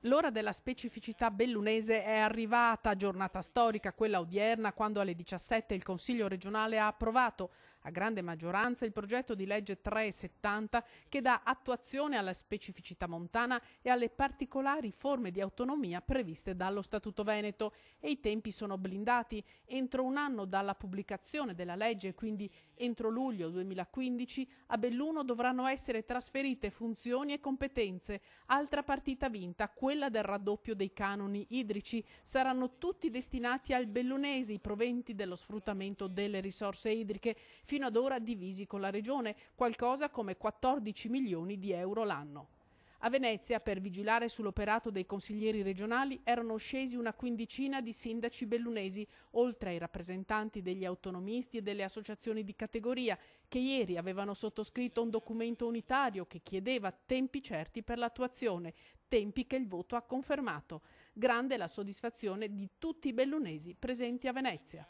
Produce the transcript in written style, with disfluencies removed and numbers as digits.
L'ora della specificità bellunese è arrivata, giornata storica quella odierna, quando alle 17 il Consiglio regionale ha approvato a grande maggioranza il progetto di legge 370 che dà attuazione alla specificità montana e alle particolari forme di autonomia previste dallo Statuto Veneto, e i tempi sono blindati. Entro un anno dalla pubblicazione della legge, quindi entro luglio 2015, a Belluno dovranno essere trasferite funzioni e competenze. Altra partita vinta, quella del raddoppio dei canoni idrici. Saranno tutti destinati al bellunese i proventi dello sfruttamento delle risorse idriche, fino ad ora divisi con la regione, qualcosa come 14 milioni di euro l'anno. A Venezia, per vigilare sull'operato dei consiglieri regionali, erano scesi una quindicina di sindaci bellunesi, oltre ai rappresentanti degli autonomisti e delle associazioni di categoria, che ieri avevano sottoscritto un documento unitario che chiedeva tempi certi per l'attuazione, tempi che il voto ha confermato. Grande la soddisfazione di tutti i bellunesi presenti a Venezia.